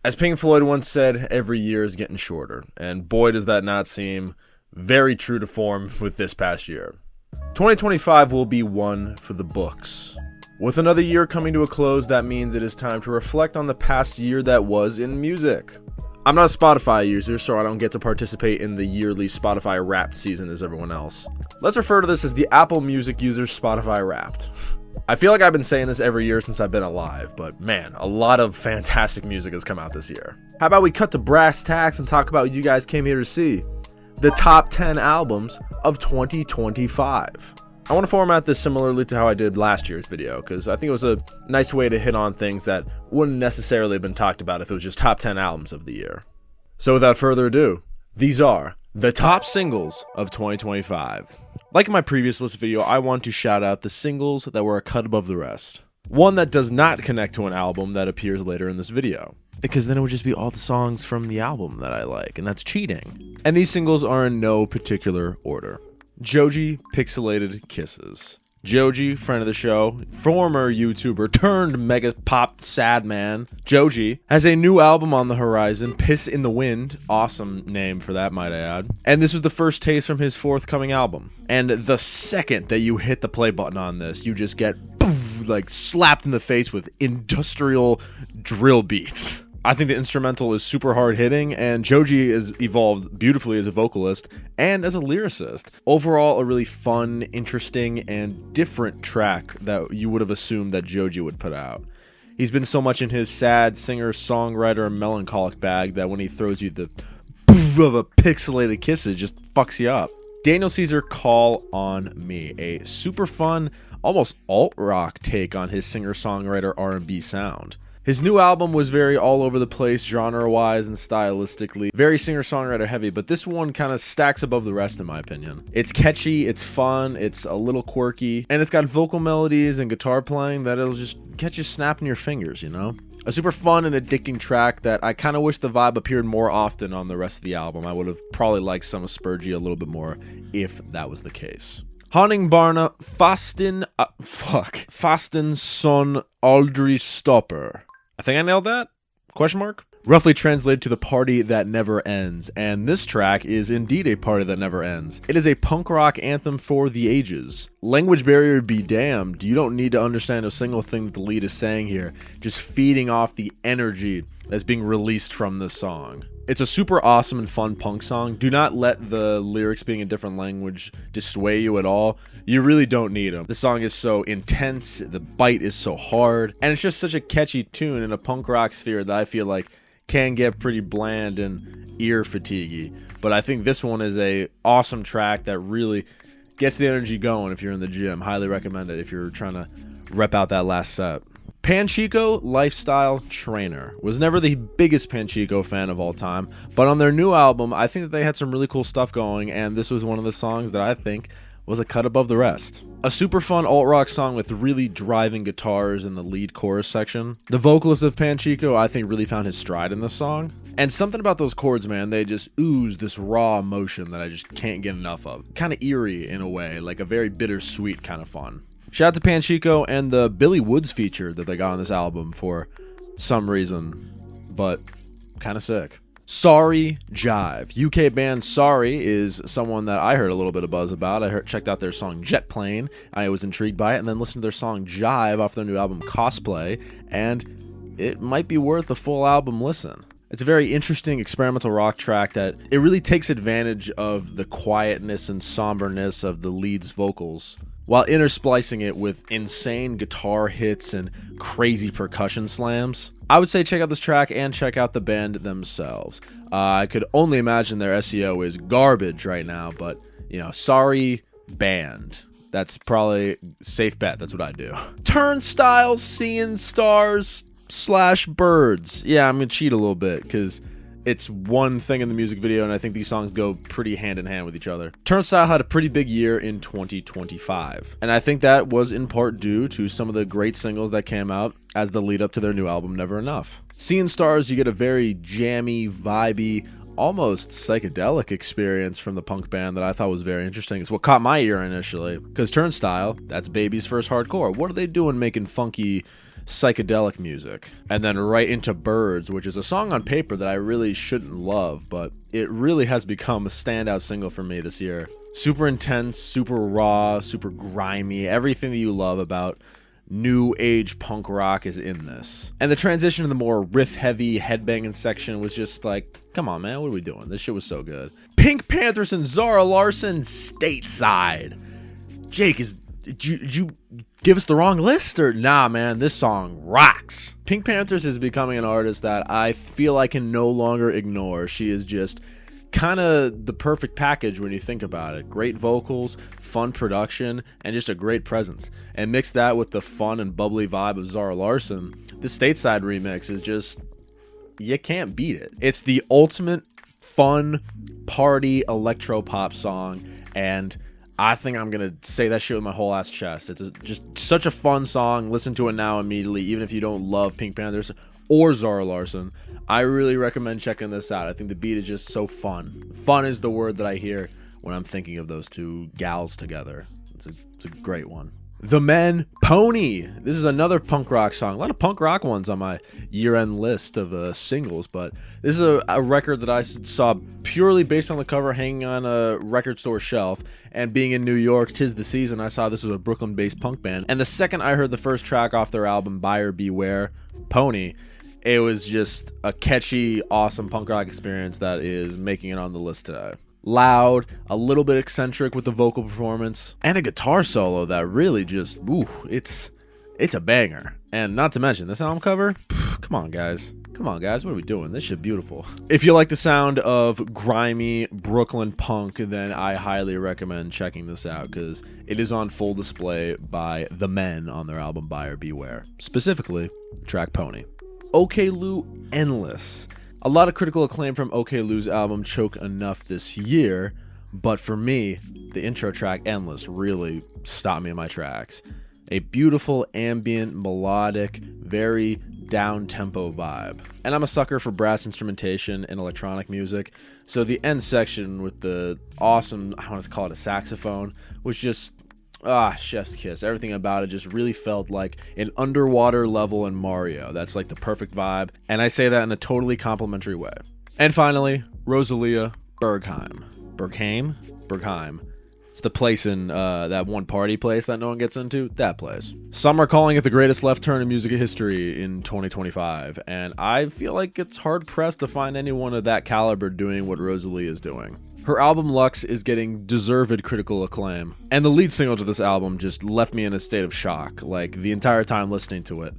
As Pink Floyd once said, every year is getting shorter, and boy does that not seem very true to form with this past year. 2025 will be one for the books. With another year coming to a close, that means it is time to reflect on the past year that was in music. I'm not a Spotify user, so I don't get to participate in the yearly Spotify Wrapped season as everyone else. Let's refer to this as the Apple Music users Spotify Wrapped. I feel like I've been saying this every year since I've been alive, but man, a lot of fantastic music has come out this year. How about we cut to brass tacks and talk about what you guys came here to see? The top 10 albums of 2025. I want to format this similarly to how I did last year's video, because I think it was a nice way to hit on things that wouldn't necessarily have been talked about if it was just top 10 albums of the year. So without further ado, these are the top singles of 2025. Like in my previous list video, I want to shout out the singles that were a cut above the rest. One that does not connect to an album that appears later in this video, because then it would just be all the songs from the album that I like, and that's cheating. And these singles are in no particular order. Joji, Pixelated, Kisses. Joji, friend of the show, former YouTuber turned mega pop sad man. Joji has a new album on the horizon, Piss in the Wind. Awesome name for that, might I add. And this was the first taste from his forthcoming album. And the second that you hit the play button on this, you just get poof, like slapped in the face with industrial drill beats. I think the instrumental is super hard hitting, and Joji has evolved beautifully as a vocalist and as a lyricist. Overall, a really fun, interesting, and different track that you would have assumed that Joji would put out. He's been so much in his sad singer, songwriter, melancholic bag that when he throws you the poof of a Pixelated Kiss, it just fucks you up. Daniel Caesar, Call on Me, a super fun, almost alt-rock take on his singer-songwriter R&B sound. His new album was very all over the place, genre-wise and stylistically, very singer-songwriter heavy, but this one kind of stacks above the rest in my opinion. It's catchy, it's fun, it's a little quirky, and it's got vocal melodies and guitar playing that it'll just get you snapping your fingers, you know? A super fun and addicting track that I kind of wish the vibe appeared more often on the rest of the album. I would have probably liked some of Spurgey a little bit more if that was the case. Honningbarna, Festen son aldri stopper. I think I nailed that? Question mark? Roughly translated to the party that never ends, and this track is indeed a party that never ends. It is a punk rock anthem for the ages. Language barrier be damned, you don't need to understand a single thing that the lead is saying here, just feeding off the energy that's being released from this song. It's a super awesome and fun punk song. Do not let the lyrics being a different language dissuade you at all. You really don't need them. The song is so intense, the bite is so hard, and it's just such a catchy tune in a punk rock sphere that I feel like can get pretty bland and ear fatiguey. But I think this one is a awesome track that really gets the energy going if you're in the gym. Highly recommend it if you're trying to rep out that last set. Panchiko, Lifestyle Trainer. Was never the biggest Panchiko fan of all time, but on their new album, I think that they had some really cool stuff going, and this was one of the songs that I think was a cut above the rest. A super fun alt-rock song with really driving guitars in the lead chorus section. The vocalist of Panchiko, I think, really found his stride in this song. And something about those chords, man, they just ooze this raw emotion that I just can't get enough of. Kind of eerie in a way, like a very bittersweet kind of fun. Shout out to Panchiko and the Billy Woods feature that they got on this album for some reason, but kind of sick. Sorry, Jive. UK band Sorry is someone that I heard a little bit of buzz about. Checked out their song Jet Plane. I was intrigued by it, and then listened to their song Jive off their new album Cosplay, and it might be worth a full album listen. It's a very interesting experimental rock track that it really takes advantage of the quietness and somberness of the lead's vocals, while intersplicing it with insane guitar hits and crazy percussion slams. I would say check out this track and check out the band themselves. I could only imagine their SEO is garbage right now, but, you know, Sorry band. That's probably safe bet. That's what I do. Turnstile, Seeing Stars / Birds. Yeah, I'm going to cheat a little bit because it's one thing in the music video, and I think these songs go pretty hand in hand with each other. Turnstile had a pretty big year in 2025, and I think that was in part due to some of the great singles that came out as the lead up to their new album, Never Enough. Seeing Stars, you get a very jammy, vibey, almost psychedelic experience from the punk band that I thought was very interesting. It's what caught my ear initially, because Turnstile, that's baby's first hardcore. What are they doing making funky psychedelic music. And then right into Birds, which is a song on paper that I really shouldn't love, but it really has become a standout single for me this year. Super intense, super raw, super grimy, everything that you love about new age punk rock is in this. And the transition to the more riff heavy headbanging section was just like, come on man, what are we doing? This shit was so good. Pinkpantheress and Zara Larsson, Stateside. Jake, did you give us the wrong list? Or nah man, this song rocks. Pinkpantheress is becoming an artist that I feel I can no longer ignore. She is just kind of the perfect package when you think about it. Great vocals, fun production, and just a great presence. And mix that with the fun and bubbly vibe of Zara Larsson, the Stateside remix is just, you can't beat it. It's the ultimate fun party electro pop song, and I think I'm gonna say that shit with my whole ass chest. It's just such a fun song. Listen to it now immediately, even if you don't love Pinkpantheress or Zara Larsson. I really recommend checking this out. I think the beat is just so fun. Fun is the word that I hear when I'm thinking of those two gals together. It's a great one. The Men, Pony. This is another punk rock song. A lot of punk rock ones on my year-end list of singles, but this is a record that I saw purely based on the cover hanging on a record store shelf, and being in New York, 'tis the season, I saw this was a Brooklyn-based punk band, and the second I heard the first track off their album, Buyer Beware, Pony, it was just a catchy, awesome punk rock experience that is making it on the list today. Loud, a little bit eccentric with the vocal performance, and a guitar solo that really just, ooh, it's a banger. And not to mention, this album cover, come on guys, what are we doing? This shit beautiful. If you like the sound of grimy Brooklyn punk, then I highly recommend checking this out, because it is on full display by The Men on their album Buyer Beware, specifically track Pony. Oklou, Endless. A lot of critical acclaim from Oklou's album Choke Enough this year, but for me, the intro track Endless really stopped me in my tracks. A beautiful, ambient, melodic, very down-tempo vibe. And I'm a sucker for brass instrumentation and electronic music, so the end section with the awesome, I want to call it a saxophone, was just, chef's kiss. Everything about it just really felt like an underwater level in Mario. That's like the perfect vibe, and I say that in a totally complimentary way. And finally, ROSALÍA, Berghain. Berghain. It's the place in that one party place that no one gets into. That place. Some are calling it the greatest left turn in music history in 2025, and I feel like it's hard pressed to find anyone of that caliber doing what ROSALÍA is doing. Her album Lux is getting deserved critical acclaim, and the lead single to this album just left me in a state of shock, like the entire time listening to it.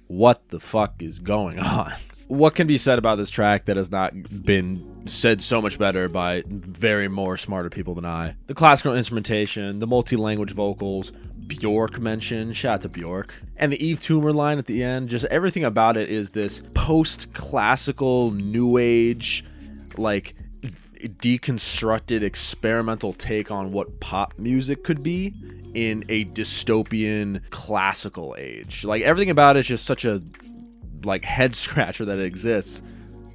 What the fuck is going on? What can be said about this track that has not been said so much better by very more smarter people than I? The classical instrumentation, the multi-language vocals, Björk mention, shout out to Björk, and the Yves Tumor line at the end, just everything about it is this post-classical, new age, like, deconstructed experimental take on what pop music could be in a dystopian classical age. Like, everything about it is just such a like head scratcher that it exists,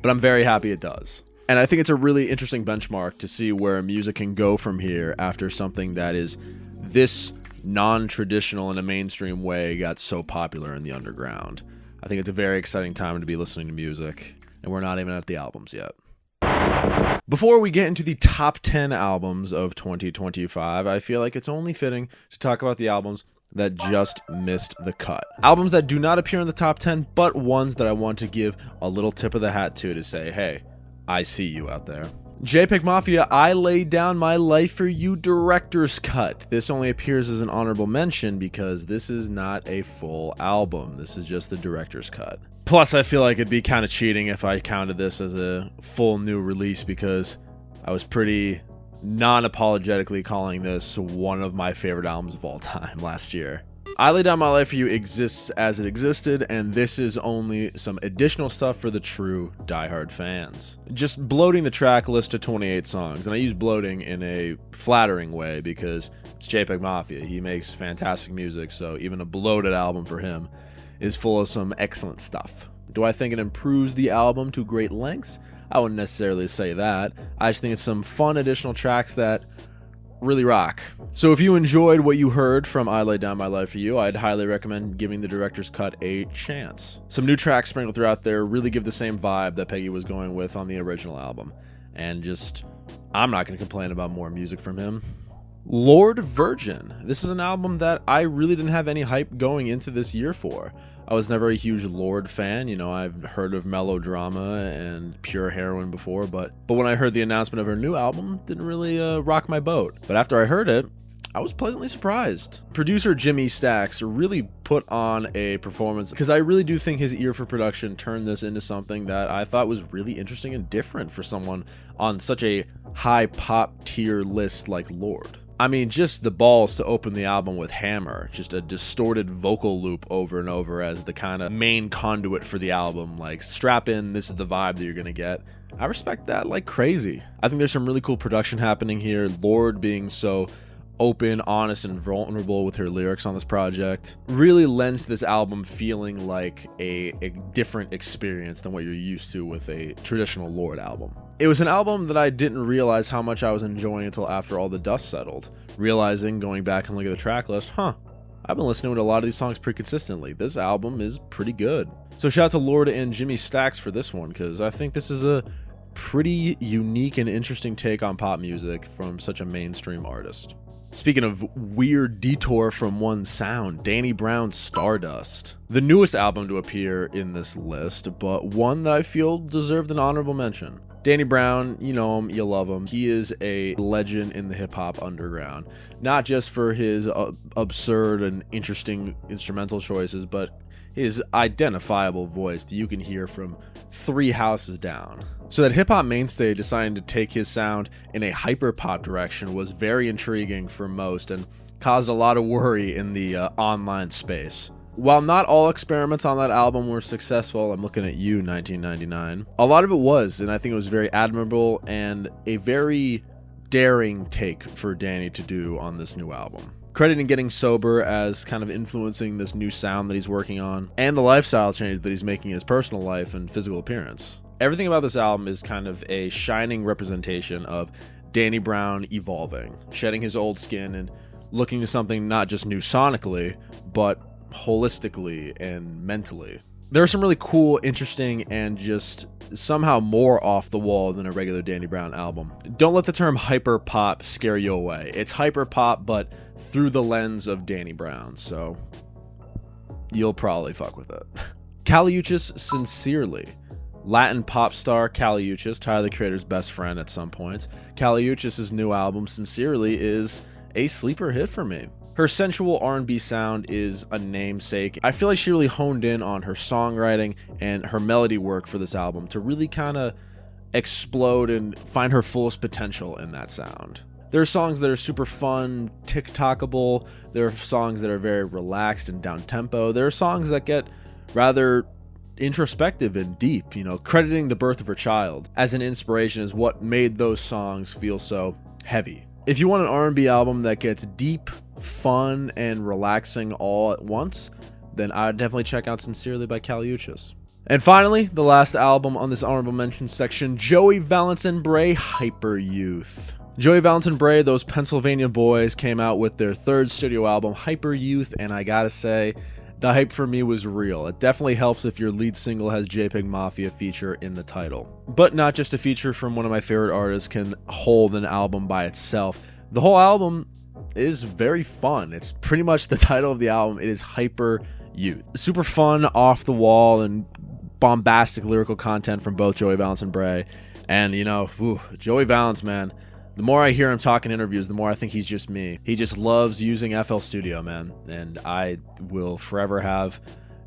but I'm very happy it does. And I think it's a really interesting benchmark to see where music can go from here after something that is this non-traditional in a mainstream way got so popular in the underground. I think it's a very exciting time to be listening to music, and we're not even at the albums yet. Before we get into the top 10 albums of 2025, I feel like it's only fitting to talk about the albums that just missed the cut. Albums that do not appear in the top 10, but ones that I want to give a little tip of the hat to say, hey, I see you out there. JPEGMAFIA, I Laid Down My Life for You Director's Cut. This only appears as an honorable mention because this is not a full album. This is just the director's cut. Plus, I feel like it'd be kind of cheating if I counted this as a full new release because I was pretty non-apologetically calling this one of my favorite albums of all time last year. I Lay Down My Life for You exists as it existed, and this is only some additional stuff for the true diehard fans. Just bloating the track list to 28 songs, and I use bloating in a flattering way because it's JPEGMAFIA. He makes fantastic music, so even a bloated album for him is full of some excellent stuff. Do I think it improves the album to great lengths? I wouldn't necessarily say that. I just think it's some fun additional tracks that really rock. So if you enjoyed what you heard from I Lay Down My Life For You, I'd highly recommend giving the director's cut a chance. Some new tracks sprinkled throughout there really give the same vibe that Peggy was going with on the original album. And just, I'm not going to complain about more music from him. Lorde Virgin. This is an album that I really didn't have any hype going into this year for. I was never a huge Lorde fan. You know, I've heard of Melodrama and Pure Heroin before, but when I heard the announcement of her new album, didn't really rock my boat. But after I heard it, I was pleasantly surprised. Producer Jimmy Stacks really put on a performance, because I really do think his ear for production turned this into something that I thought was really interesting and different for someone on such a high pop tier list like Lorde. I mean, just the balls to open the album with Hammer, just a distorted vocal loop over and over as the kind of main conduit for the album, like strap in, this is the vibe that you're gonna get. I respect that like crazy. I think there's some really cool production happening here. Lorde being so open, honest, and vulnerable with her lyrics on this project really lends to this album feeling like a different experience than what you're used to with a traditional Lorde album. It was an album that I didn't realize how much I was enjoying until after all the dust settled. Realizing, going back and looking at the track list, I've been listening to a lot of these songs pretty consistently. This album is pretty good. So shout out to Lorde and Jimmy Stacks for this one, because I think this is a pretty unique and interesting take on pop music from such a mainstream artist. Speaking of weird detour from one sound, Danny Brown's Stardust. The newest album to appear in this list, but one that I feel deserved an honorable mention. Danny Brown, you know him, you love him. He is a legend in the hip-hop underground. Not just for his absurd and interesting instrumental choices, but his identifiable voice that you can hear from 3 houses down. So that hip-hop mainstay deciding to take his sound in a hyper-pop direction was very intriguing for most and caused a lot of worry in the online space. While not all experiments on that album were successful, I'm looking at you, 1999, a lot of it was, and I think it was very admirable and a very daring take for Danny to do on this new album. Crediting Getting Sober as kind of influencing this new sound that he's working on, and the lifestyle change that he's making in his personal life and physical appearance. Everything about this album is kind of a shining representation of Danny Brown evolving, shedding his old skin and looking to something not just new sonically, but holistically and mentally. There are some really cool, interesting, and just somehow more off the wall than a regular Danny Brown album. Don't let the term hyper pop scare you away. It's hyper pop, but through the lens of Danny Brown, so you'll probably fuck with it. Uchis, Sincerely. Latin pop star Uchis, Tyler the Creator's best friend at some points. Uchis' new album, Sincerely, is a sleeper hit for me. Her sensual R&B sound is a namesake. I feel like she really honed in on her songwriting and her melody work for this album to really kind of explode and find her fullest potential in that sound. There are songs that are super fun, TikTokable. There are songs that are very relaxed and down-tempo. There are songs that get rather introspective and deep, you know, crediting the birth of her child as an inspiration is what made those songs feel so heavy. If you want an R&B album that gets deep, fun, and relaxing all at once, then I'd definitely check out Sincerely by Uchis. And finally, the last album on this honorable mention section, Joey, Valence, and Brae, Hyperyouth. Joey, Valence, and Brae, those Pennsylvania boys, came out with their 3rd studio album, Hyperyouth, and I gotta say, the hype for me was real. It definitely helps if your lead single has JPEGMAFIA feature in the title. But not just a feature from one of my favorite artists can hold an album by itself. The whole album is very fun. It's pretty much the title of the album. It is Hyperyouth. Super fun, off the wall, and bombastic lyrical content from both Joey, Valence, and Brae. And, you know, Joey Valence, man. The more I hear him talk in interviews, the more I think he's just me. He just loves using FL Studio, man. And I will forever have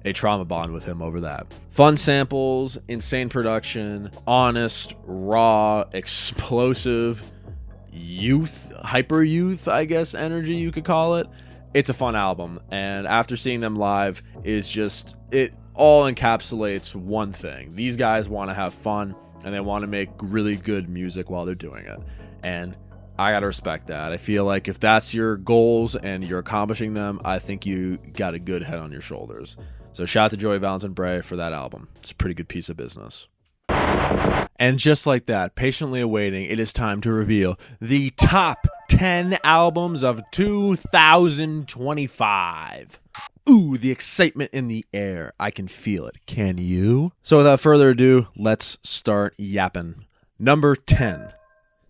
a trauma bond with him over that. Fun samples, insane production, honest, raw, explosive, hyper-youth, I guess, energy you could call it. It's a fun album. And after seeing them live, it all encapsulates one thing. These guys want to have fun, and they want to make really good music while they're doing it. And I gotta respect that. I feel like if that's your goals and you're accomplishing them, I think you got a good head on your shoulders. So shout out to Joey, Valence, and Brae for that album. It's a pretty good piece of business. And just like that, patiently awaiting, it is time to reveal the top 10 10 albums of 2025. Ooh, the excitement in the air. I can feel it. Can you? So without further ado, let's start yapping. Number 10.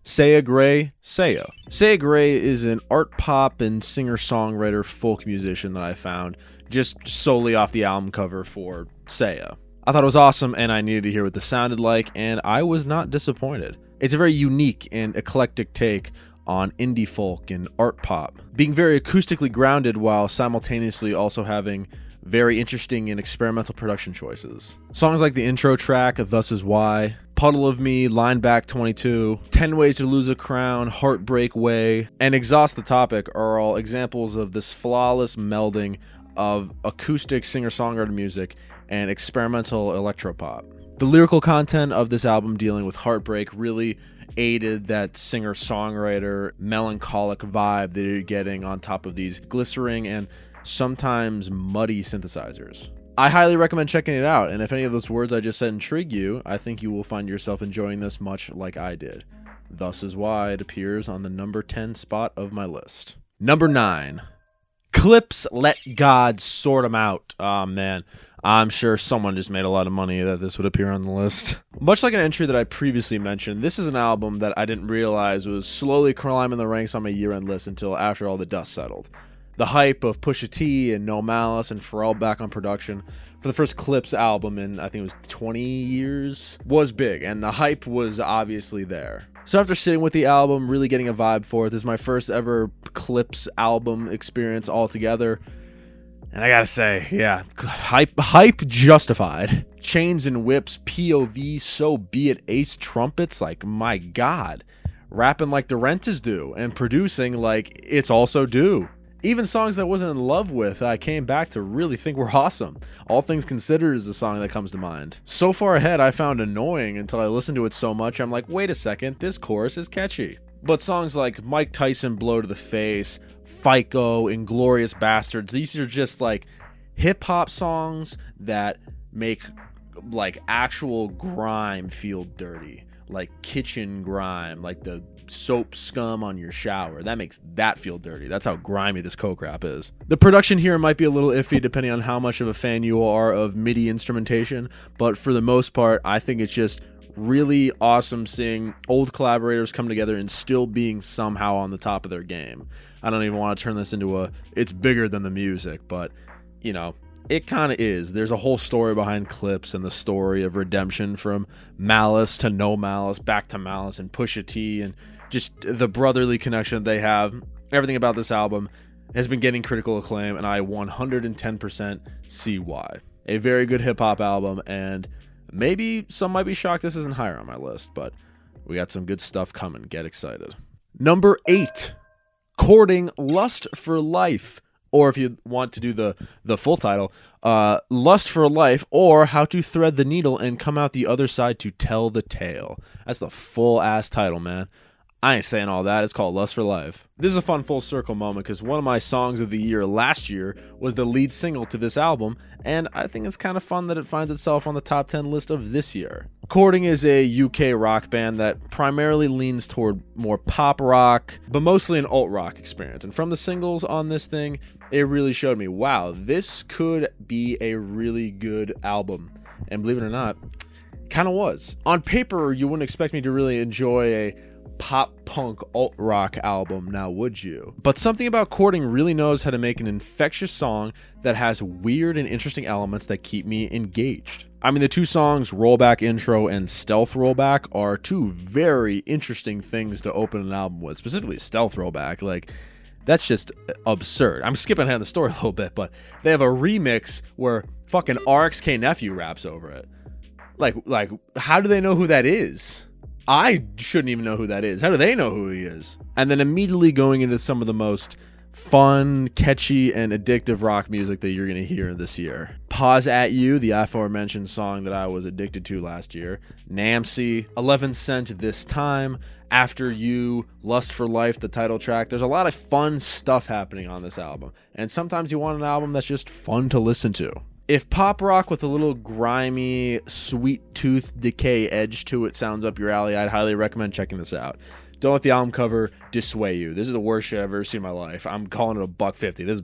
Saya Gray, Saya. Saya Gray is an art pop and singer-songwriter folk musician that I found just solely off the album cover for Saya. I thought it was awesome and I needed to hear what this sounded like, and I was not disappointed. It's a very unique and eclectic take on indie folk and art pop, being very acoustically grounded while simultaneously also having very interesting and experimental production choices. Songs like the intro track, Thus Is Why, Puddle of Me, Line Back 22, 10 Ways to Lose a Crown, Heartbreak Way, and Exhaust the Topic are all examples of this flawless melding of acoustic singer-songwriter music and experimental electropop. The lyrical content of this album dealing with heartbreak really aided that singer-songwriter melancholic vibe that you're getting on top of these glistering and sometimes muddy synthesizers. I highly recommend checking it out, and if any of those words I just said intrigue you, I think you will find yourself enjoying this much like I did. Thus is why it appears on the number 10 spot of my list. Number 9. Clipse, Let God Sort 'Em Out. Oh man, I'm sure someone just made a lot of money that this would appear on the list. Much like an entry that I previously mentioned, this is an album that I didn't realize was slowly climbing the ranks on my year-end list until after all the dust settled. The hype of Pusha T and No Malice and Pharrell back on production for the first Clipse album in, I think it was 20 years, was big, and the hype was obviously there. So after sitting with the album, really getting a vibe for it, this is my first ever Clipse album experience altogether. And I gotta say, yeah, hype justified. Chains and whips, POV, so be it, ace trumpets, like my god. Rapping like the rent is due, and producing like it's also due. Even songs I wasn't in love with, I came back to really think were awesome. All Things Considered is a song that comes to mind. So far ahead, I found annoying until I listened to it so much, I'm like, wait a second, this chorus is catchy. But songs like Mike Tyson, Blow to the Face, FICO, Inglorious Bastards, these are just like hip-hop songs that make like actual grime feel dirty. Like kitchen grime, like the soap scum on your shower. That makes that feel dirty. That's how grimy this coke rap is. The production here might be a little iffy depending on how much of a fan you are of MIDI instrumentation, but for the most part, I think it's just really awesome seeing old collaborators come together and still being somehow on the top of their game. I don't even want to turn this into it's bigger than the music, but you know, it kind of is. There's a whole story behind Clipse and the story of redemption from Malice to No Malice, back to Malice and Pusha T, and just the brotherly connection they have. Everything about this album has been getting critical acclaim, and I 110% see why. A very good hip-hop album, and maybe some might be shocked this isn't higher on my list, but we got some good stuff coming. Get excited. Number 8. Courting Lust for Life. Or if you want to do the full title, Lust for Life, or How to Thread the Needle and Come Out the Other Side to Tell the Tale. That's the full-ass title, man. I ain't saying all that. It's called Lust for Life. This is a fun full circle moment because one of my songs of the year last year was the lead single to this album, and I think it's kind of fun that it finds itself on the top 10 list of this year. Courting is a UK rock band that primarily leans toward more pop rock, but mostly an alt rock experience. And from the singles on this thing, it really showed me, wow, this could be a really good album. And believe it or not, kind of was. On paper, you wouldn't expect me to really enjoy a pop punk alt rock album, now would you? But something about Courting really knows how to make an infectious song that has weird and interesting elements that keep me engaged. I mean, the two songs, Rollback Intro and Stealth Rollback, are two very interesting things to open an album with, specifically Stealth Rollback. Like, that's just absurd. I'm skipping ahead in the story a little bit, but they have a remix where fucking RXK Nephew raps over it. Like, how do they know who that is? I shouldn't even know who that is. How do they know who he is? And then immediately going into some of the most fun, catchy, and addictive rock music that you're going to hear this year. Pause at You, the aforementioned song that I was addicted to last year. Namcy, 11 Cent This Time, After You, Lust for Life, the title track. There's a lot of fun stuff happening on this album. And sometimes you want an album that's just fun to listen to. If pop rock with a little grimy, sweet tooth decay edge to it sounds up your alley, I'd highly recommend checking this out. Don't let the album cover dissuade you. This is the worst shit I've ever seen in my life. I'm calling it a $150. This is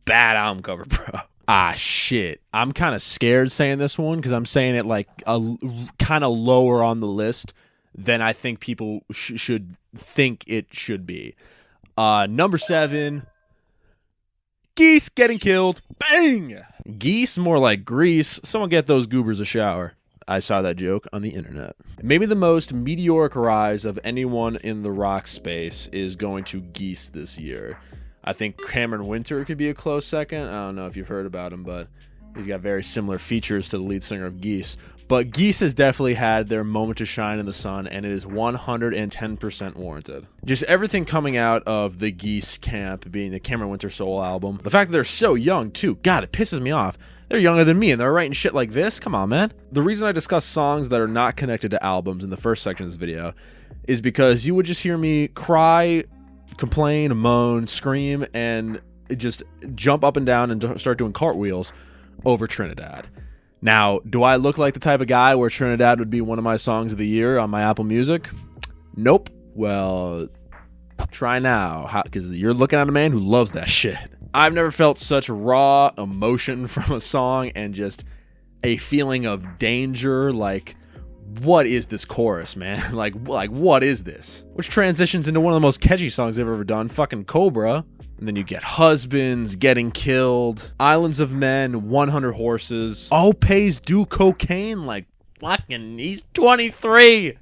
bad album cover, bro. Ah, shit. I'm kind of scared saying this one because I'm saying it like a kind of lower on the list than I think people should think it should be. Number 7, Geese getting killed. Bang! Geese more like grease. Someone get those goobers a shower. I saw that joke on the internet. Maybe the most meteoric rise of anyone in the rock space is going to Geese this year. I think Cameron Winter could be a close second. I don't know if you've heard about him, but he's got very similar features to the lead singer of Geese. But Geese has definitely had their moment to shine in the sun, and it is 110% warranted. Just everything coming out of the Geese camp, being the Cameron Winter solo album. The fact that they're so young, too. God, it pisses me off. They're younger than me, and they're writing shit like this? Come on, man. The reason I discuss songs that are not connected to albums in the first section of this video is because you would just hear me cry, complain, moan, scream, and just jump up and down and start doing cartwheels over Trinidad. Now, do I look like the type of guy where Trinidad would be one of my songs of the year on my Apple Music? Nope. Well, try now, because you're looking at a man who loves that shit. I've never felt such raw emotion from a song and just a feeling of danger. Like, what is this chorus, man? like what is this? Which transitions into one of the most catchy songs I've ever done, fucking Cobra. And then you get Husbands, Getting Killed, Islands of Men, 100 Horses. All pays do cocaine. Like, fucking, he's 23.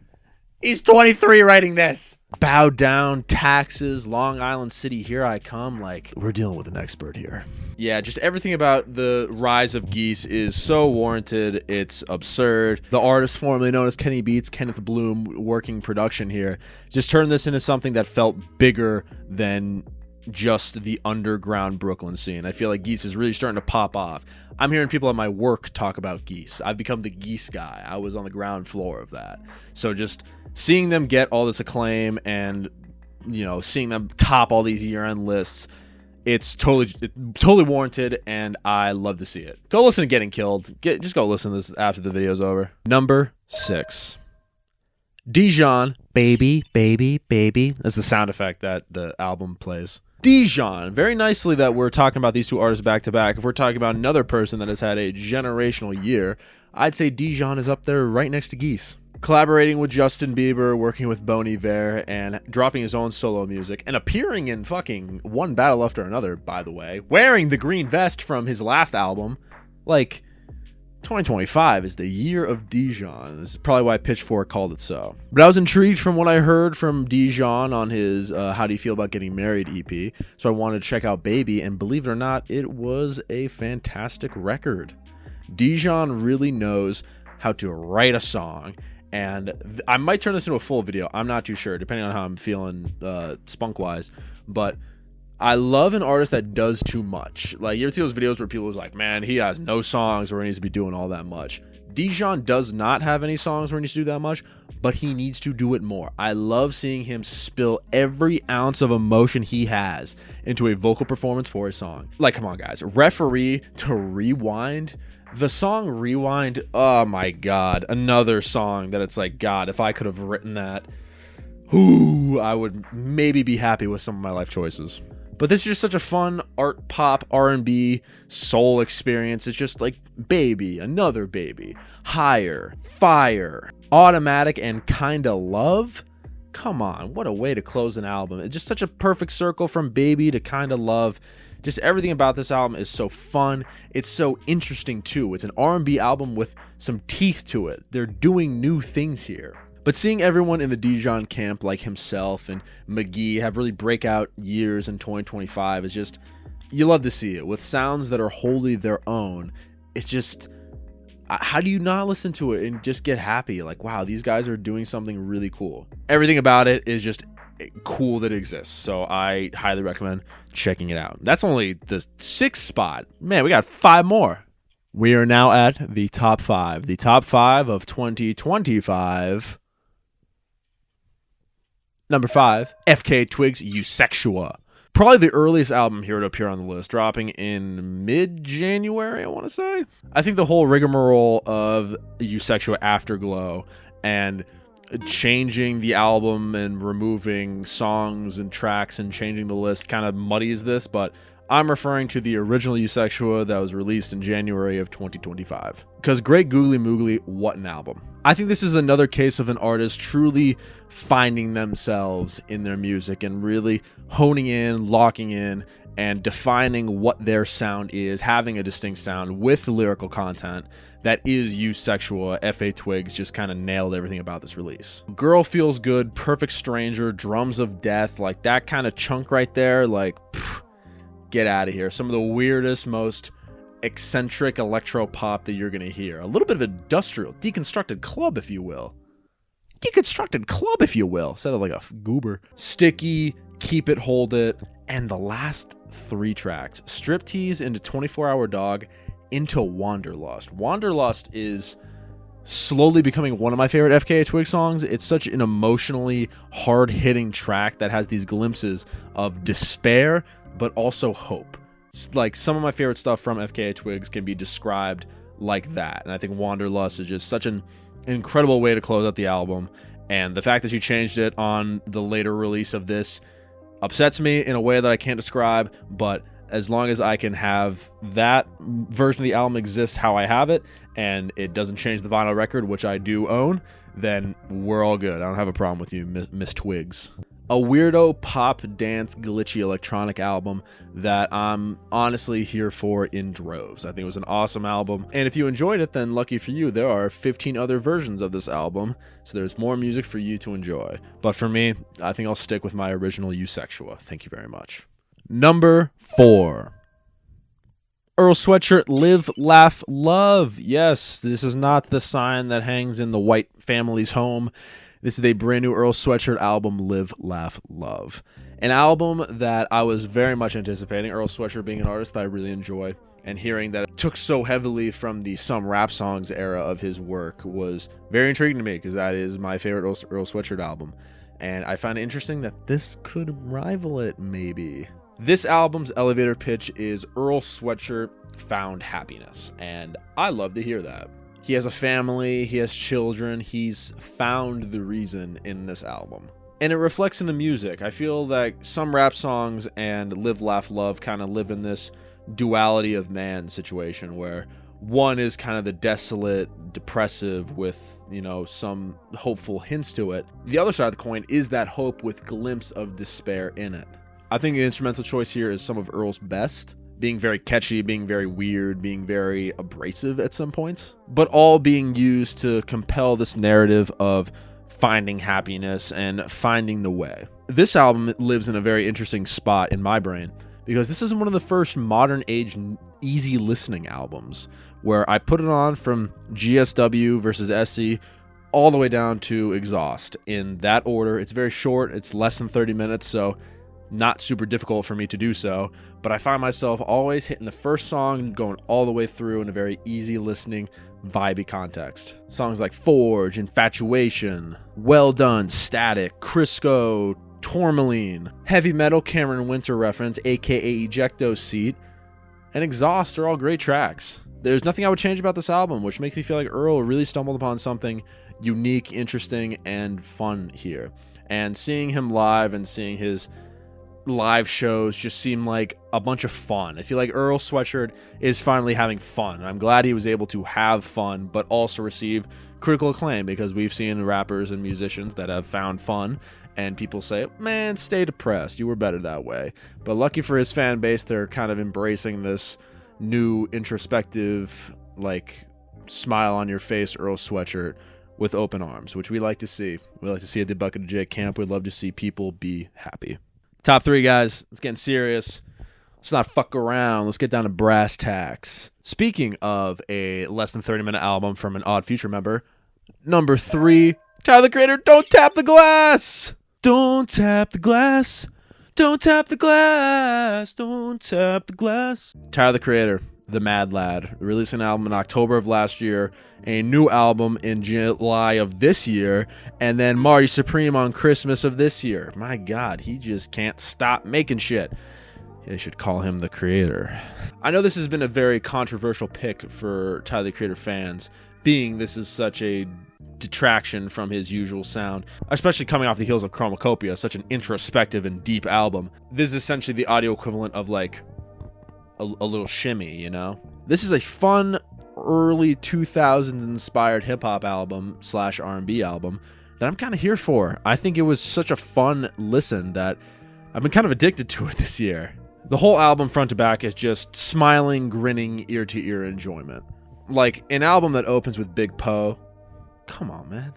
He's 23 writing this. Bow Down, Taxes, Long Island City, Here I Come. Like, we're dealing with an expert here. Yeah, just everything about the rise of Geese is so warranted. It's absurd. The artist formerly known as Kenny Beats, Kenneth Bloom, working production here, just turned this into something that felt bigger than just the underground Brooklyn scene. I feel like Geese is really starting to pop off. I'm hearing people at my work talk about Geese. I've become the Geese guy. I was on the ground floor of that. So just seeing them get all this acclaim and, you know, seeing them top all these year-end lists, it's totally warranted, and I love to see it. Go listen to Getting Killed. Just go listen to this after the video's over. Number 6. Dijon, Baby, Baby, Baby. That's the sound effect that the album plays. Dijon. Very nicely that we're talking about these two artists back to back. If we're talking about another person that has had a generational year, I'd say Dijon is up there right next to Geese. Collaborating with Justin Bieber, working with Bon Iver, and dropping his own solo music, and appearing in fucking one battle after another, by the way. Wearing the green vest from his last album. Like, 2025 is the year of Dijon. This is probably why Pitchfork called it so. But I was intrigued from what I heard from Dijon on his How Do You Feel About Getting Married EP, so I wanted to check out Baby, and believe it or not, it was a fantastic record. Dijon really knows how to write a song, and I might turn this into a full video. I'm not too sure, depending on how I'm feeling spunk-wise, but I love an artist that does too much. Like, you ever see those videos where people are like, man, he has no songs or he needs to be doing all that much. Dijon does not have any songs where he needs to do that much, but he needs to do it more. I love seeing him spill every ounce of emotion he has into a vocal performance for a song. Like, come on, guys. Referee to Rewind. The song Rewind, oh my god. Another song that it's like, God, if I could have written that, I would maybe be happy with some of my life choices. But this is just such a fun art pop R&B soul experience. It's just like Baby, another Baby, Higher, Fire, Automatic, and Kinda Love. Come on, what a way to close an album. It's just such a perfect circle from Baby to Kinda Love. Just everything about this album is so fun. It's so interesting too. It's an R&B album with some teeth to it. They're doing new things here. But seeing everyone in the Dijon camp like himself and McGee have really breakout years in 2025 is just, you love to see it. With sounds that are wholly their own, it's just, how do you not listen to it and just get happy? Like, wow, these guys are doing something really cool. Everything about it is just cool that it exists. So I highly recommend checking it out. That's only the 6th spot. Man, we got 5 more. We are now at the top 5. The top 5 of 2025. Number 5, FK Twigs, Eusexua. Probably the earliest album here to appear on the list, dropping in mid-January, I want to say. I think the whole rigmarole of Eusexua Afterglow and changing the album and removing songs and tracks and changing the list kind of muddies this, but I'm referring to the original Eusexual that was released in January of 2025. Because great googly moogly, what an album. I think this is another case of an artist truly finding themselves in their music and really honing in, locking in, and defining what their sound is, having a distinct sound with lyrical content that is Eusexual. F.A. Twigs just kind of nailed everything about this release. Girl Feels Good, Perfect Stranger, Drums of Death, like that kind of chunk right there, like, pfft, get out of here. Some of the weirdest, most eccentric electro pop that you're going to hear. A little bit of industrial, deconstructed club, if you will. Deconstructed club, if you will. Sounded like a goober. Sticky, Keep It, Hold It, and the last 3 tracks. Striptease into 24-Hour Dog into Wanderlust. Wanderlust is slowly becoming one of my favorite FKA Twigs songs. It's such an emotionally hard-hitting track that has these glimpses of despair, but also hope. Like, some of my favorite stuff from FKA Twigs can be described like that, and I think Wanderlust is just such an incredible way to close out the album, and the fact that she changed it on the later release of this upsets me in a way that I can't describe, but as long as I can have that version of the album exist how I have it, and it doesn't change the vinyl record, which I do own, then we're all good. I don't have a problem with you, Miss Twigs. A weirdo pop, dance, glitchy electronic album that I'm honestly here for in droves. I think it was an awesome album, and if you enjoyed it, then lucky for you, there are 15 other versions of this album, so there's more music for you to enjoy. But for me, I think I'll stick with my original Eusexual. Thank you very much. Number 4. Earl Sweatshirt, Live, Laugh, Love. Yes, this is not the sign that hangs in the white family's home. This is a brand new Earl Sweatshirt album, Live, Laugh, Love. An album that I was very much anticipating. Earl Sweatshirt being an artist that I really enjoy, and hearing that it took so heavily from the Some Rap Songs era of his work was very intriguing to me, because that is my favorite Earl Sweatshirt album. And I find it interesting that this could rival it, maybe. This album's elevator pitch is Earl Sweatshirt found happiness, and I love to hear that. He has a family, he has children, he's found the reason in this album. And it reflects in the music. I feel like Some Rap Songs and Live, Laugh, Love kind of live in this duality of man situation where one is kind of the desolate, depressive with, you know, some hopeful hints to it. The other side of the coin is that hope with glimpse of despair in it. I think the instrumental choice here is some of Earl's best, being very catchy, being very weird, being very abrasive at some points, but all being used to compel this narrative of finding happiness and finding the way. This album lives in a very interesting spot in my brain, because this is one of the first modern age easy listening albums, where I put it on from GSW versus SC all the way down to Exhaust in that order. It's very short, it's less than 30 minutes, so not super difficult for me to do so, but I find myself always hitting the first song, going all the way through in a very easy listening, vibey context. Songs like Forge, Infatuation, Well Done, Static, Crisco, Tourmaline, Heavy Metal, Cameron Winter reference, aka Ejecto Seat, and Exhaust are all great tracks. There's nothing I would change about this album, which makes me feel like Earl really stumbled upon something unique, interesting, and fun here. And seeing him live and seeing his live shows just seem like a bunch of fun. I feel like Earl Sweatshirt is finally having fun. I'm glad he was able to have fun, but also receive critical acclaim, because we've seen rappers and musicians that have found fun, and people say, man, stay depressed. You were better that way. But lucky for his fan base, they're kind of embracing this new introspective, like, smile on your face Earl Sweatshirt with open arms, which we like to see. We like to see at the Bucket of J camp. We'd love to see people be happy. Top 3, guys. Let's get serious. Let's not fuck around. Let's get down to brass tacks. Speaking of a less than 30-minute album from an Odd Future member, number 3, Tyler, the Creator, Don't Tap the Glass. Don't tap the glass. Don't tap the glass. Don't tap the glass. Tyler, the Creator, the Mad Lad, released an album in October of last year, a new album in July of this year, and then Marty Supreme on Christmas of this year. My God, he just can't stop making shit. They should call him the Creator. I know this has been a very controversial pick for Tyler, the Creator fans, being this is such a detraction from his usual sound, especially coming off the heels of Chromacopia, such an introspective and deep album. This is essentially the audio equivalent of like a little shimmy, you know? This is a fun early 2000s inspired hip-hop album / R&B album that I'm kind of here for. I think it was such a fun listen that I've been kind of addicted to it this year. The whole album front to back is just smiling, grinning, ear-to-ear enjoyment. Like an album that opens with Big Poe. Come on, man.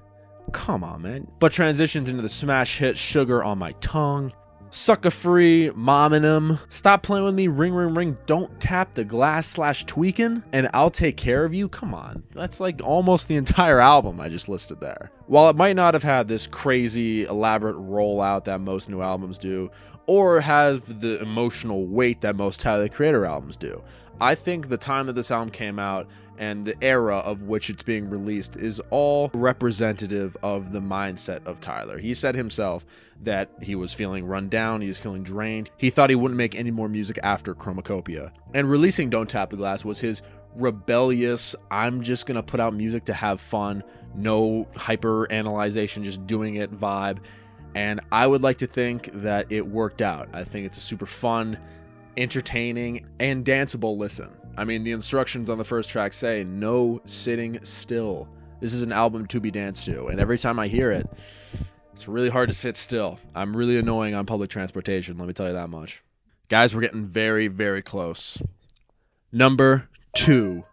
Come on, man. But transitions into the smash hit Sugar on My Tongue, Sucker Free, Mominum, Stop Playing With Me, Ring Ring Ring, Don't Tap the Glass / Tweakin', and I'll Take Care of You. Come on. That's like almost the entire album I just listed there. While it might not have had this crazy, elaborate rollout that most new albums do, or have the emotional weight that most Tyler, the Creator albums do, I think the time that this album came out and the era of which it's being released is all representative of the mindset of Tyler. He said himself that he was feeling run down, he was feeling drained. He thought he wouldn't make any more music after Chromacopia. And releasing Don't Tap the Glass was his rebellious, I'm just gonna put out music to have fun, no hyper analyzation, just doing it vibe. And I would like to think that it worked out. I think it's a super fun, entertaining, and danceable listen. I mean, the instructions on the first track say, no sitting still. This is an album to be danced to, and every time I hear it, it's really hard to sit still. I'm really annoying on public transportation, let me tell you that much. Guys, we're getting very, very close. Number 2.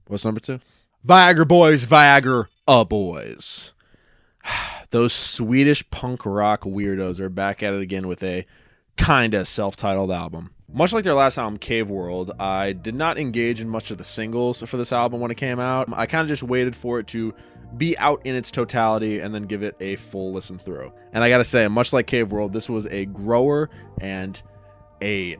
What's number 2? Viagra Boys, Viagra Boys. Those Swedish punk rock weirdos are back at it again with a kinda self-titled album. Much like their last album, Cave World, I did not engage in much of the singles for this album when it came out. I kind of just waited for it to be out in its totality and then give it a full listen through. And I gotta say, much like Cave World, this was a grower and a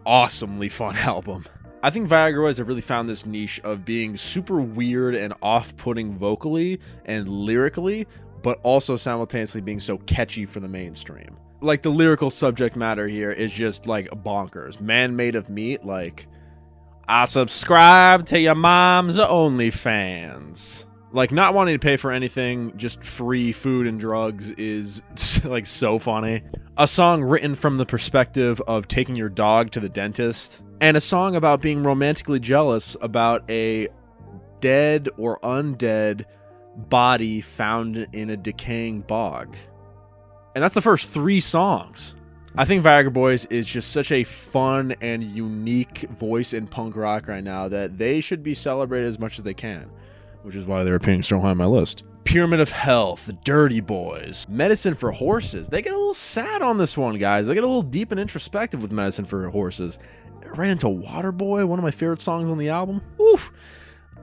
awesomely fun album. I think Viagra Boys have really found this niche of being super weird and off-putting vocally and lyrically, but also simultaneously being so catchy for the mainstream. Like, the lyrical subject matter here is just, like, bonkers. Man made of meat, like, I subscribe to your mom's OnlyFans. Like, not wanting to pay for anything, just free food and drugs is, like, so funny. A song written from the perspective of taking your dog to the dentist. And a song about being romantically jealous about a dead or undead body found in a decaying bog. And that's the first 3 songs. I think Viagra Boys is just such a fun and unique voice in punk rock right now that they should be celebrated as much as they can, which is why they're appearing so high on my list. Pyramid of Health, The Dirty Boys, Medicine for Horses. They get a little sad on this one, guys. They get a little deep and introspective with Medicine for Horses. Right into Waterboy, one of my favorite songs on the album. Oof.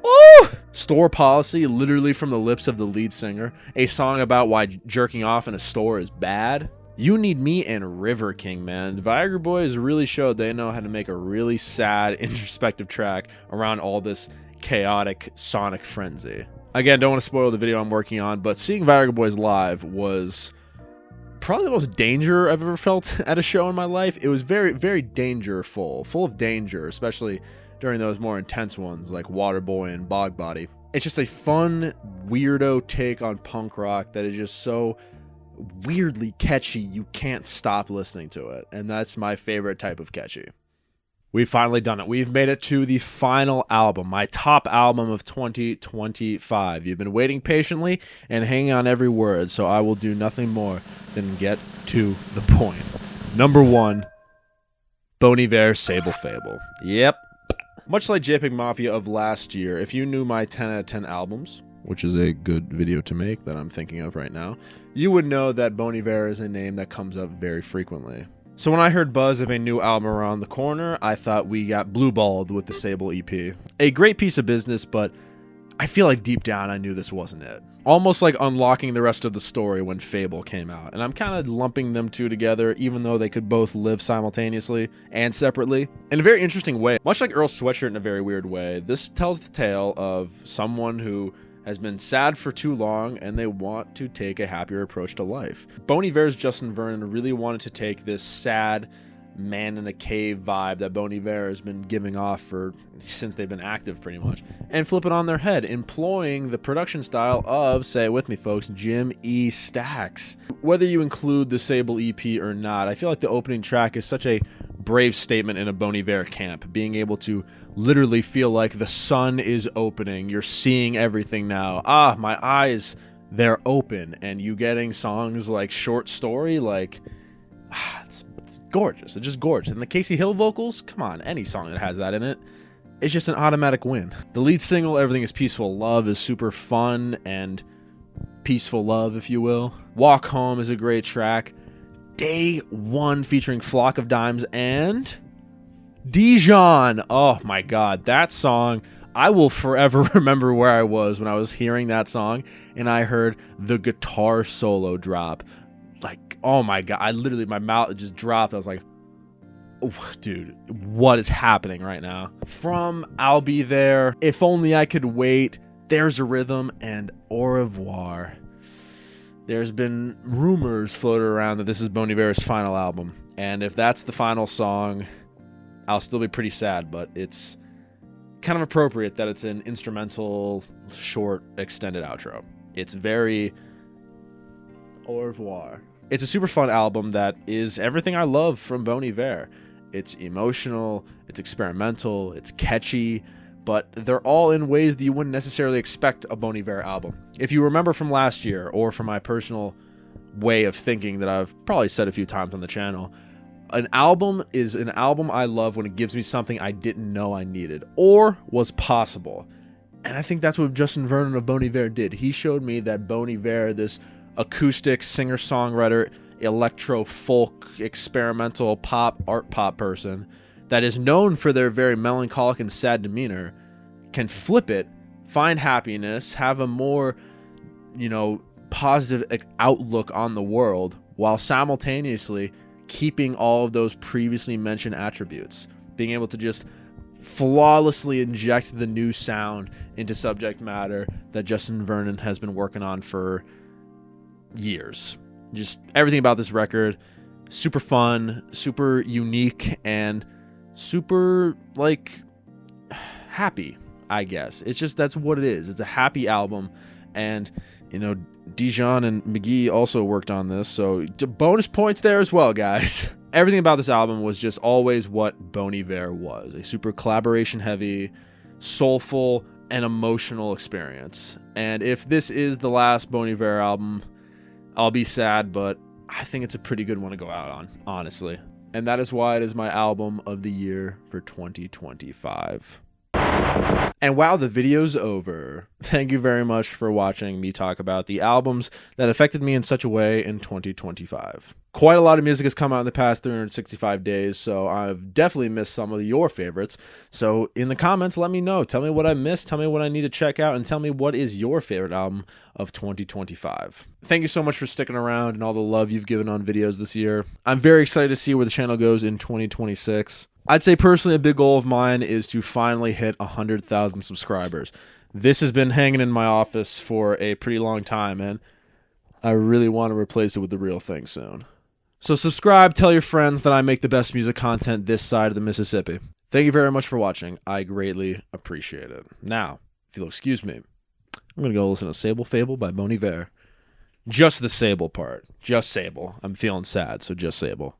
Ooh! Store Policy, literally from the lips of the lead singer. A song about why jerking off in a store is bad. You Need Me and River King, man. Viagra Boys really showed they know how to make a really sad, introspective track around all this chaotic sonic frenzy. Again, don't want to spoil the video I'm working on, but seeing Viagra Boys live was probably the most danger I've ever felt at a show in my life. It was very, very dangerful, full of danger, especially during those more intense ones like Waterboy and Bog Body. It's just a fun, weirdo take on punk rock that is just so weirdly catchy you can't stop listening to it. And that's my favorite type of catchy. We've finally done it. We've made it to the final album, my top album of 2025. You've been waiting patiently and hanging on every word, so I will do nothing more than get to the point. Number 1, Bon Iver, Sable Fable. Yep. Much like JPEGMAFIA of last year, if you knew my 10 out of 10 albums, which is a good video to make that I'm thinking of right now, you would know that Bon Iver is a name that comes up very frequently. So when I heard buzz of a new album around the corner, I thought we got blueballed with the Sable EP. A great piece of business, but I feel like deep down I knew this wasn't it. Almost like unlocking the rest of the story when Fable came out. And I'm kind of lumping them two together, even though they could both live simultaneously and separately. In a very interesting way, much like Earl's Sweatshirt in a very weird way, this tells the tale of someone who has been sad for too long and they want to take a happier approach to life. Bon Iver's Justin Vernon really wanted to take this sad, man in a cave vibe that Bon Iver has been giving off since they've been active pretty much, and flip it on their head, employing the production style of, say it with me folks, Jim E. Stacks. Whether you include the Sable EP or not, I feel like the opening track is such a brave statement in a Bon Iver camp, being able to literally feel like the sun is opening, you're seeing everything now, my eyes, they're open, and you getting songs like Short Story, like, it's gorgeous. It's just gorgeous. And the Casey Hill vocals, come on, any song that has that in it, it's just an automatic win. The lead single, Everything is Peaceful Love, is super fun and peaceful love, if you will. Walk Home is a great track. Day One featuring Flock of Dimes and Dijon. Oh my god, that song, I will forever remember where I was when I was hearing that song and I heard the guitar solo drop. Like, oh my god, I literally, my mouth just dropped. I was like, oh, dude, what is happening right now? From I'll Be There, If Only I Could Wait, There's a Rhythm, and Au Revoir. There's been rumors floated around that this is Bon Iver's final album, and if that's the final song, I'll still be pretty sad, but it's kind of appropriate that it's an instrumental, short, extended outro. It's very Au Revoir. It's a super fun album that is everything I love from Bon Iver. It's emotional, it's experimental, it's catchy, but they're all in ways that you wouldn't necessarily expect a Bon Iver album. If you remember from last year, or from my personal way of thinking that I've probably said a few times on the channel, an album is an album I love when it gives me something I didn't know I needed, or was possible. And I think that's what Justin Vernon of Bon Iver did. He showed me that Bon Iver, this acoustic singer-songwriter, electro folk, experimental pop, art pop person that is known for their very melancholic and sad demeanor, can flip it, find happiness, have a more, positive outlook on the world, while simultaneously keeping all of those previously mentioned attributes, being able to just flawlessly inject the new sound into subject matter that Justin Vernon has been working on for years. Just everything about this record, super fun, super unique, and super, happy, I guess. It's just, that's what it is. It's a happy album, and, Dijon and McGee also worked on this, so bonus points there as well, guys. Everything about this album was just always what Bon Iver was. A super collaboration-heavy, soulful, and emotional experience. And if this is the last Bon Iver album, I'll be sad, but I think it's a pretty good one to go out on, honestly. And that is why it is my album of the year for 2025. And wow, the video's over. Thank you very much for watching me talk about the albums that affected me in such a way in 2025. Quite a lot of music has come out in the past 365 days, so I've definitely missed some of your favorites. So in the comments, let me know. Tell me what I missed, tell me what I need to check out, and tell me what is your favorite album of 2025. Thank you so much for sticking around and all the love you've given on videos this year. I'm very excited to see where the channel goes in 2026. I'd say personally a big goal of mine is to finally hit 100,000 subscribers. This has been hanging in my office for a pretty long time, and I really want to replace it with the real thing soon. So subscribe, tell your friends that I make the best music content this side of the Mississippi. Thank you very much for watching. I greatly appreciate it. Now, if you'll excuse me, I'm going to go listen to Sable Fable by Bon Iver. Just the Sable part. Just Sable. I'm feeling sad, so just Sable.